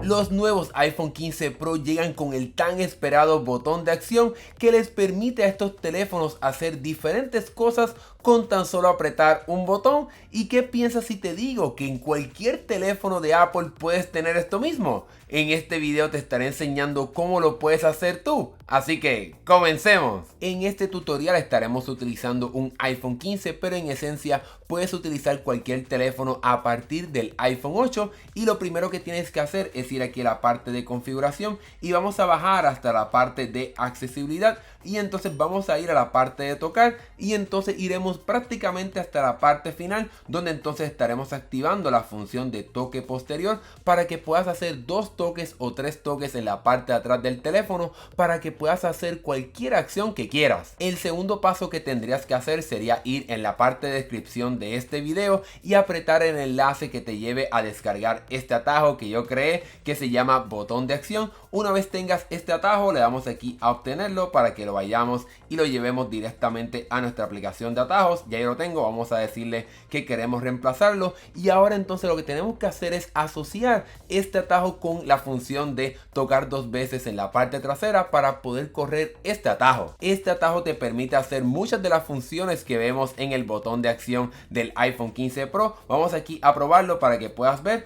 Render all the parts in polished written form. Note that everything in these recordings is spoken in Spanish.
Los nuevos iPhone 15 Pro llegan con el tan esperado botón de acción que les permite a estos teléfonos hacer diferentes cosas con tan solo apretar un botón. ¿Y qué piensas si te digo que en cualquier teléfono de Apple puedes tener esto mismo? En este video te estaré enseñando cómo lo puedes hacer tú, así que comencemos. En este tutorial estaremos utilizando un iPhone 15, pero en esencia puedes utilizar cualquier teléfono a partir del iPhone 8 y lo primero que tienes que hacer es ir aquí a la parte de configuración y vamos a bajar hasta la parte de accesibilidad y entonces vamos a ir a la parte de tocar y entonces iremos prácticamente hasta la parte final, donde entonces estaremos activando la función de toque posterior para que puedas hacer 2 toques o 3 toques en la parte de atrás del teléfono para que puedas hacer cualquier acción que quieras. El segundo paso que tendrías que hacer sería ir en la parte de descripción de este video y apretar el enlace que te lleve a descargar este atajo que yo creé, que se llama botón de acción. Una vez tengas este atajo, le damos aquí a obtenerlo para que lo vayamos y lo llevemos directamente a nuestra aplicación de atajos. Ya yo lo tengo, vamos a decirle que queremos reemplazarlo y ahora entonces lo que tenemos que hacer es asociar este atajo con la función de tocar 2 veces en la parte trasera para poder correr este atajo. Este atajo te permite hacer muchas de las funciones que vemos en el botón de acción del iPhone 15 Pro. Vamos aquí a probarlo para que puedas ver.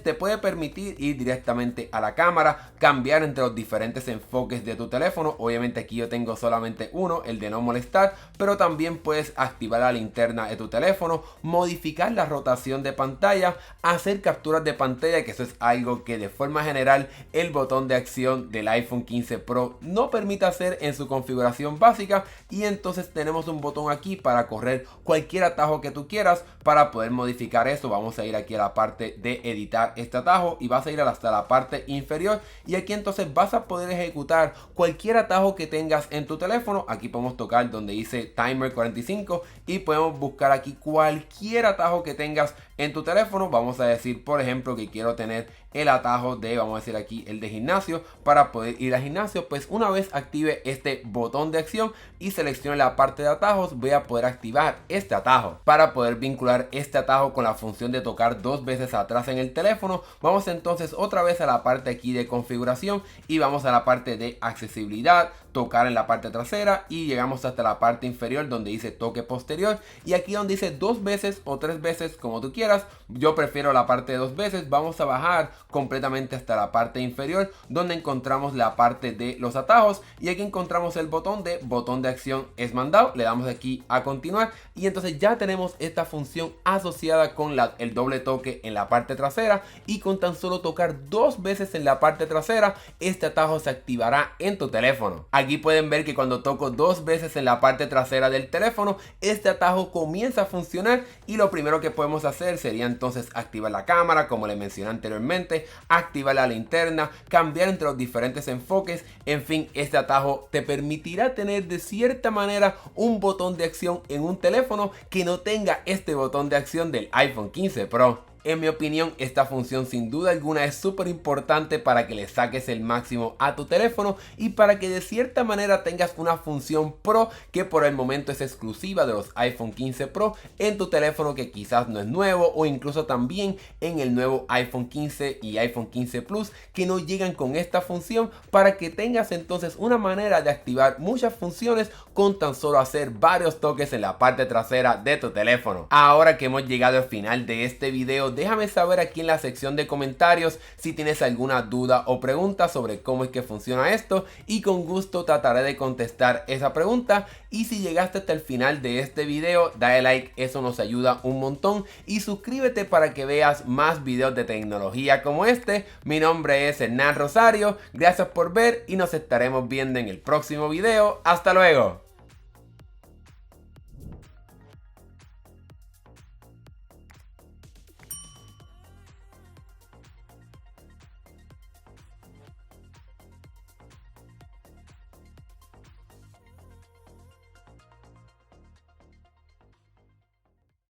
Te puede permitir ir directamente a la cámara, cambiar entre los diferentes enfoques de tu teléfono. Obviamente aquí yo tengo solamente uno, el de no molestar, pero también puedes activar la linterna de tu teléfono, modificar la rotación de pantalla, hacer capturas de pantalla, que eso es algo que de forma general el botón de acción del iPhone 15 Pro no permite hacer en su configuración básica. Y entonces tenemos un botón aquí para correr cualquier atajo que tú quieras. Para poder modificar eso, vamos a ir aquí a la parte de editar este atajo y vas a ir hasta la parte inferior y aquí entonces vas a poder ejecutar cualquier atajo que tengas en tu teléfono. Aquí podemos tocar donde dice timer 45 y podemos buscar aquí cualquier atajo que tengas en tu teléfono. Vamos a decir por ejemplo que quiero tener el atajo de, vamos a decir aquí, el de gimnasio. Para poder ir al gimnasio, pues una vez active este botón de acción y seleccione la parte de atajos, voy a poder activar este atajo. Para poder vincular este atajo con la función de tocar 2 veces atrás en el teléfono, vamos entonces otra vez a la parte aquí de configuración y vamos a la parte de accesibilidad, tocar en la parte trasera y llegamos hasta la parte inferior donde dice toque posterior y aquí donde dice 2 veces o 3 veces como tú quieras. Yo prefiero la parte de 2 veces. Vamos a bajar completamente hasta la parte inferior donde encontramos la parte de los atajos y aquí encontramos el botón de acción es mandado. Le damos aquí a continuar y entonces ya tenemos esta función asociada con el doble toque en la parte trasera y con tan solo tocar 2 veces en la parte trasera este atajo se activará en tu teléfono. Aquí pueden ver que cuando toco 2 veces en la parte trasera del teléfono, este atajo comienza a funcionar y lo primero que podemos hacer sería entonces activar la cámara, como le mencioné anteriormente, activar la linterna, cambiar entre los diferentes enfoques. En fin, este atajo te permitirá tener de cierta manera un botón de acción en un teléfono que no tenga este botón de acción del iPhone 15 Pro. En mi opinión, esta función sin duda alguna es súper importante para que le saques el máximo a tu teléfono y para que de cierta manera tengas una función Pro que por el momento es exclusiva de los iPhone 15 Pro en tu teléfono que quizás no es nuevo, o incluso también en el nuevo iPhone 15 y iPhone 15 Plus que no llegan con esta función, para que tengas entonces una manera de activar muchas funciones con tan solo hacer varios toques en la parte trasera de tu teléfono. Ahora que hemos llegado al final de este video, déjame saber aquí en la sección de comentarios si tienes alguna duda o pregunta sobre cómo es que funciona esto y con gusto trataré de contestar esa pregunta. Y si llegaste hasta el final de este video, dale like, eso nos ayuda un montón, y suscríbete para que veas más videos de tecnología como este. Mi nombre es Hernán Rosario, gracias por ver y nos estaremos viendo en el próximo video. Hasta luego.